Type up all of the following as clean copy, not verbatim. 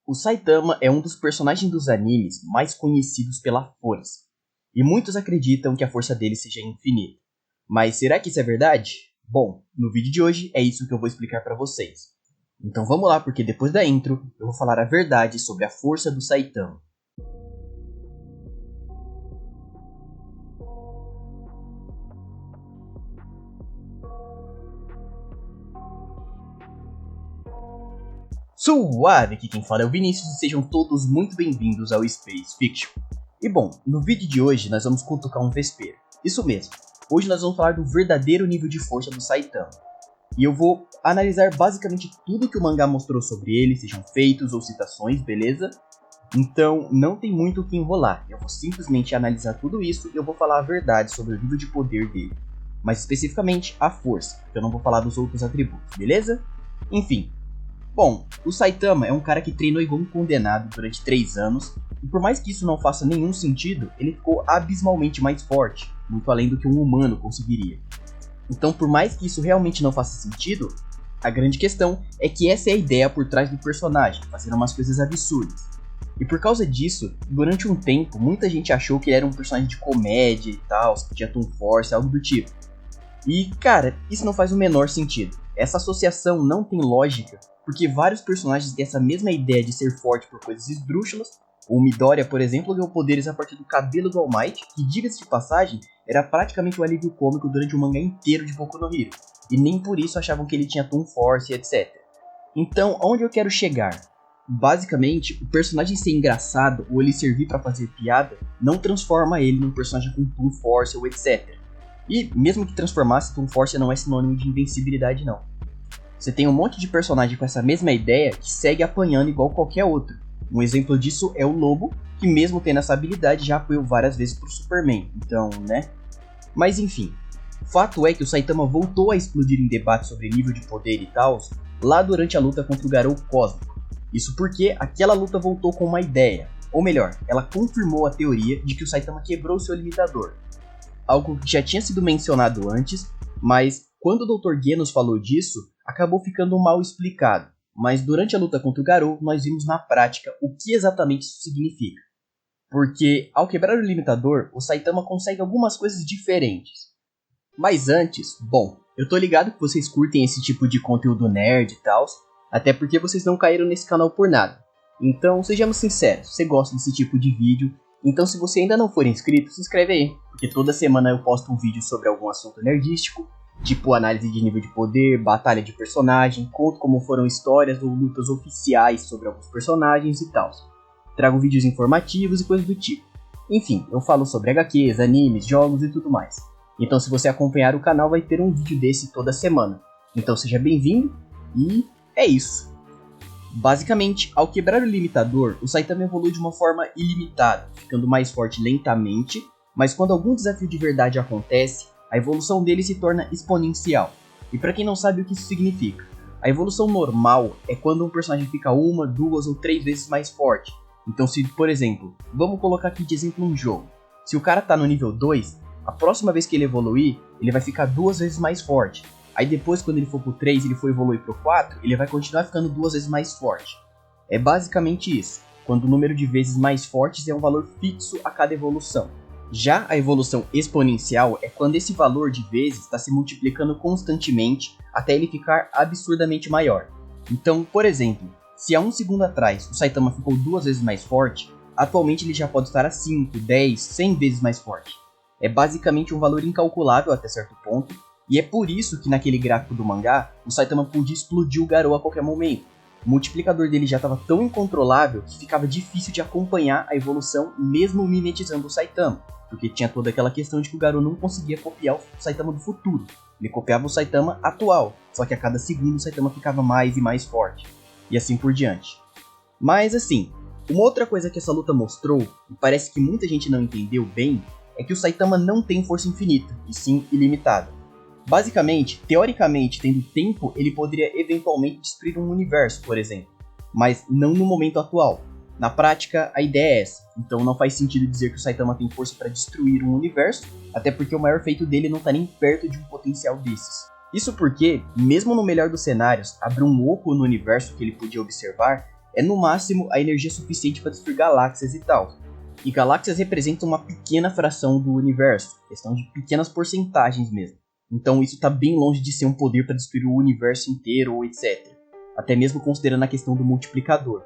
O Saitama é um dos personagens dos animes mais conhecidos pela força, e muitos acreditam que a força dele seja infinita. Mas será que isso é verdade? Bom, no vídeo de hoje é isso que eu vou explicar para vocês. Então vamos lá, porque depois da intro eu vou falar a verdade sobre a força do Saitama. Suave, aqui quem fala é o Vinícius e sejam todos muito bem-vindos ao Space Fiction. E bom, no vídeo de hoje nós vamos cutucar um vespeiro. Isso mesmo, hoje nós vamos falar do verdadeiro nível de força do Saitama. E eu vou analisar basicamente tudo que o mangá mostrou sobre ele, sejam feitos ou citações, beleza? Então não tem muito o que enrolar, eu vou simplesmente analisar tudo isso e eu vou falar a verdade sobre o nível de poder dele. Mais especificamente a força, porque eu não vou falar dos outros atributos, beleza? Enfim. Bom, o Saitama é um cara que treinou igual um condenado durante 3 anos, e por mais que isso não faça nenhum sentido, ele ficou abismalmente mais forte, muito além do que um humano conseguiria. Então, por mais que isso realmente não faça sentido, a grande questão é que essa é a ideia por trás do personagem, fazendo umas coisas absurdas. E por causa disso, durante um tempo, muita gente achou que ele era um personagem de comédia e tal, que tinha Toon Force, algo do tipo. E, cara, isso não faz o menor sentido. Essa associação não tem lógica, porque vários personagens têm essa mesma ideia de ser forte por coisas esdrúxulas. O Midoriya, por exemplo, ganhou poderes a partir do cabelo do All Might, que, diga-se de passagem, era praticamente um alívio cômico durante o mangá inteiro de Boku no Hero, e nem por isso achavam que ele tinha Toon Force, etc. Então, aonde eu quero chegar? Basicamente, o personagem ser engraçado ou ele servir para fazer piada não transforma ele num personagem com Toon Force ou etc. E mesmo que transformasse, Toon Force não é sinônimo de invencibilidade não. Você tem um monte de personagem com essa mesma ideia que segue apanhando igual qualquer outro. Um exemplo disso é o Lobo, que mesmo tendo essa habilidade já apoiou várias vezes pro Superman, então, né? Mas enfim, fato é que o Saitama voltou a explodir em debate sobre nível de poder e tal, lá durante a luta contra o Garou Cósmico. Isso porque aquela luta voltou com uma ideia, ou melhor, ela confirmou a teoria de que o Saitama quebrou seu limitador. Algo que já tinha sido mencionado antes, mas quando o Dr. Genos falou disso, acabou ficando mal explicado, mas durante a luta contra o Garou, nós vimos na prática o que exatamente isso significa. Porque, ao quebrar o limitador, o Saitama consegue algumas coisas diferentes. Mas antes, bom, eu tô ligado que vocês curtem esse tipo de conteúdo nerd e tal, até porque vocês não caíram nesse canal por nada. Então, sejamos sinceros, você gosta desse tipo de vídeo, então se você ainda não for inscrito, se inscreve aí, porque toda semana eu posto um vídeo sobre algum assunto nerdístico, tipo análise de nível de poder, batalha de personagem, conto como foram histórias ou lutas oficiais sobre alguns personagens e tal. Trago vídeos informativos e coisas do tipo. Enfim, eu falo sobre HQs, animes, jogos e tudo mais. Então se você acompanhar o canal vai ter um vídeo desse toda semana. Então seja bem-vindo e é isso. Basicamente, ao quebrar o limitador, o Saitama evolui de uma forma ilimitada, ficando mais forte lentamente, mas quando algum desafio de verdade acontece, a evolução dele se torna exponencial. E para quem não sabe o que isso significa, a evolução normal é quando um personagem fica 1, 2 ou 3 vezes mais forte. Então se, por exemplo, vamos colocar aqui de exemplo um jogo. Se o cara tá no nível 2, a próxima vez que ele evoluir, ele vai ficar 2 vezes mais forte. Aí depois quando ele for pro 3 e ele for evoluir pro 4, ele vai continuar ficando 2 vezes mais forte. É basicamente isso, quando o número de vezes mais fortes é um valor fixo a cada evolução. Já a evolução exponencial é quando esse valor de vezes está se multiplicando constantemente até ele ficar absurdamente maior. Então, por exemplo, se há um segundo atrás o Saitama ficou 2 vezes mais forte, atualmente ele já pode estar a 5, 10, 100 vezes mais forte. É basicamente um valor incalculável até certo ponto, e é por isso que naquele gráfico do mangá, o Saitama podia explodir o Garou a qualquer momento. O multiplicador dele já estava tão incontrolável que ficava difícil de acompanhar a evolução mesmo mimetizando o Saitama. Porque tinha toda aquela questão de que o Garou não conseguia copiar o Saitama do futuro. Ele copiava o Saitama atual, só que a cada segundo o Saitama ficava mais e mais forte. E assim por diante. Mas assim, uma outra coisa que essa luta mostrou, e parece que muita gente não entendeu bem, é que o Saitama não tem força infinita, e sim ilimitada. Basicamente, teoricamente, tendo tempo, ele poderia eventualmente destruir um universo, por exemplo. Mas não no momento atual. Na prática, a ideia é essa, então não faz sentido dizer que o Saitama tem força para destruir um universo, até porque o maior feito dele não está nem perto de um potencial desses. Isso porque, mesmo no melhor dos cenários, abrir um oco no universo que ele podia observar é no máximo a energia suficiente para destruir galáxias e tal. E galáxias representam uma pequena fração do universo, questão de pequenas porcentagens mesmo. Então isso está bem longe de ser um poder para destruir o universo inteiro ou etc. Até mesmo considerando a questão do multiplicador.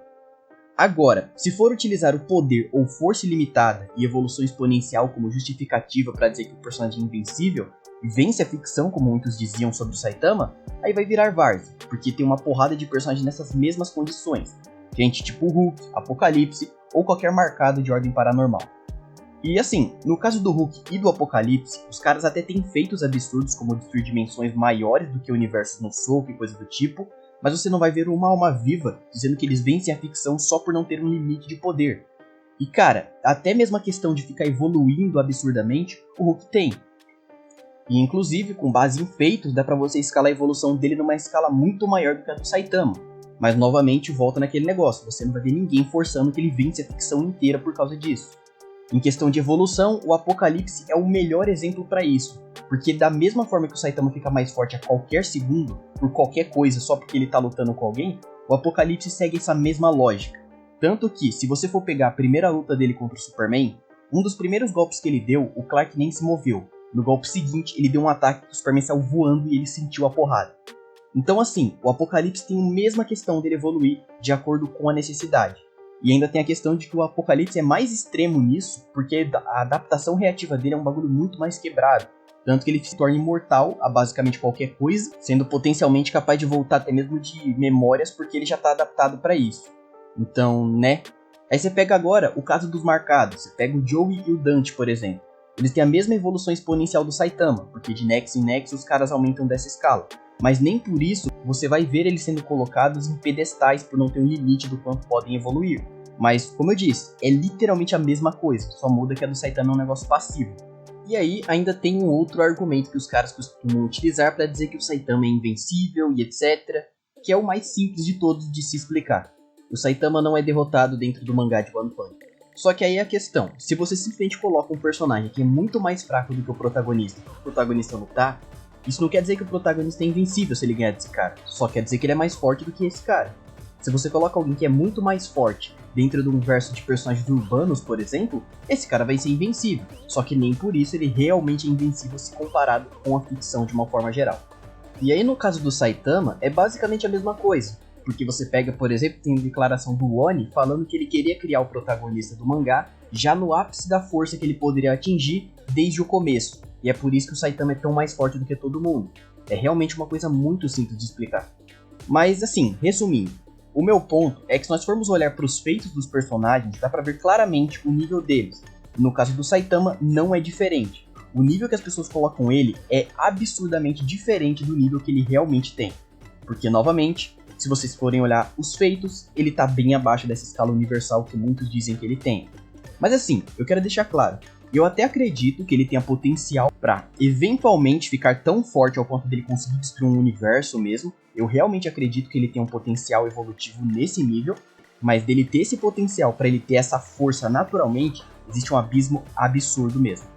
Agora, se for utilizar o poder ou força ilimitada e evolução exponencial como justificativa para dizer que o personagem é invencível e vence a ficção, como muitos diziam sobre o Saitama, aí vai virar várzea, porque tem uma porrada de personagens nessas mesmas condições. Gente tipo Hulk, Apocalipse ou qualquer marcado de ordem paranormal. E assim, no caso do Hulk e do Apocalipse, os caras até têm feitos absurdos como destruir dimensões maiores do que o universo no soco e coisa do tipo, mas você não vai ver uma alma viva dizendo que eles vencem a ficção só por não ter um limite de poder. E cara, até mesmo a questão de ficar evoluindo absurdamente, o Hulk tem. E inclusive, com base em feitos, dá pra você escalar a evolução dele numa escala muito maior do que a do Saitama. Mas novamente volta naquele negócio, você não vai ver ninguém forçando que ele vence a ficção inteira por causa disso. Em questão de evolução, o Apocalipse é o melhor exemplo para isso, porque da mesma forma que o Saitama fica mais forte a qualquer segundo, por qualquer coisa, só porque ele tá lutando com alguém, o Apocalipse segue essa mesma lógica. Tanto que, se você for pegar a primeira luta dele contra o Superman, um dos primeiros golpes que ele deu, o Clark nem se moveu. No golpe seguinte, ele deu um ataque que o Superman saiu voando e ele sentiu a porrada. Então assim, o Apocalipse tem a mesma questão dele evoluir de acordo com a necessidade. E ainda tem a questão de que o Apocalipse é mais extremo nisso, porque a adaptação reativa dele é um bagulho muito mais quebrado. Tanto que ele se torna imortal a basicamente qualquer coisa, sendo potencialmente capaz de voltar até mesmo de memórias, porque ele já está adaptado para isso. Então, né? Aí você pega agora o caso dos marcados, você pega o Joey e o Dante, por exemplo. Eles têm a mesma evolução exponencial do Saitama, porque de Nexus em Nexus os caras aumentam dessa escala. Mas nem por isso você vai ver eles sendo colocados em pedestais por não ter um limite do quanto podem evoluir. Mas, como eu disse, é literalmente a mesma coisa, só muda que a do Saitama é um negócio passivo. E aí ainda tem um outro argumento que os caras costumam utilizar para dizer que o Saitama é invencível e etc, que é o mais simples de todos de se explicar. O Saitama não é derrotado dentro do mangá de One Punch. Só que aí é a questão, se você simplesmente coloca um personagem que é muito mais fraco do que o protagonista lutar, isso não quer dizer que o protagonista é invencível se ele ganhar desse cara, só quer dizer que ele é mais forte do que esse cara. Se você coloca alguém que é muito mais forte dentro de um universo de personagens urbanos, por exemplo, esse cara vai ser invencível, só que nem por isso ele realmente é invencível se comparado com a ficção de uma forma geral. E aí no caso do Saitama, é basicamente a mesma coisa. Porque você pega, por exemplo, tem a declaração do Oni falando que ele queria criar o protagonista do mangá já no ápice da força que ele poderia atingir desde o começo. E é por isso que o Saitama é tão mais forte do que todo mundo. É realmente uma coisa muito simples de explicar. Mas assim, resumindo, o meu ponto é que se nós formos olhar para os feitos dos personagens, dá pra ver claramente o nível deles. No caso do Saitama, não é diferente. O nível que as pessoas colocam ele é absurdamente diferente do nível que ele realmente tem. Porque, novamente, se vocês forem olhar os feitos, ele tá bem abaixo dessa escala universal que muitos dizem que ele tem. Mas assim, eu quero deixar claro, eu até acredito que ele tenha potencial pra eventualmente ficar tão forte ao ponto dele conseguir destruir um universo mesmo. Eu realmente acredito que ele tem um potencial evolutivo nesse nível, mas dele ter esse potencial pra ele ter essa força naturalmente, existe um abismo absurdo mesmo.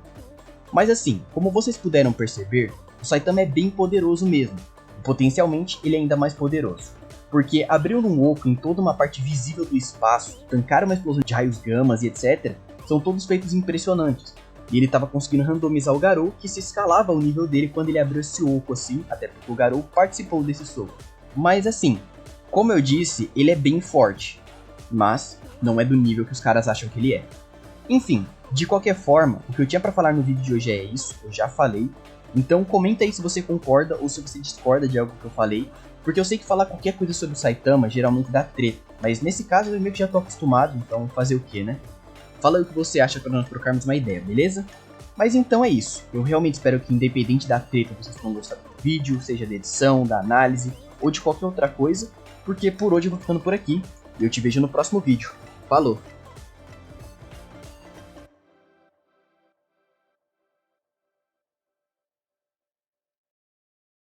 Mas assim, como vocês puderam perceber, o Saitama é bem poderoso mesmo, e potencialmente ele é ainda mais poderoso. Porque abrir um oco em toda uma parte visível do espaço, tancar uma explosão de raios gamas e etc, são todos feitos impressionantes. E ele estava conseguindo randomizar o Garou, que se escalava ao nível dele quando ele abriu esse oco assim, até porque o Garou participou desse soco. Mas assim, como eu disse, ele é bem forte, mas não é do nível que os caras acham que ele é. Enfim, de qualquer forma, o que eu tinha para falar no vídeo de hoje é isso, eu já falei. Então comenta aí se você concorda ou se você discorda de algo que eu falei. Porque eu sei que falar qualquer coisa sobre o Saitama geralmente dá treta, mas nesse caso eu meio que já tô acostumado, então fazer o que, né? Fala aí o que você acha para nós trocarmos uma ideia, beleza? Mas então é isso, eu realmente espero que independente da treta vocês tenham gostado do vídeo, seja da edição, da análise ou de qualquer outra coisa, porque por hoje eu vou ficando por aqui e eu te vejo no próximo vídeo. Falou!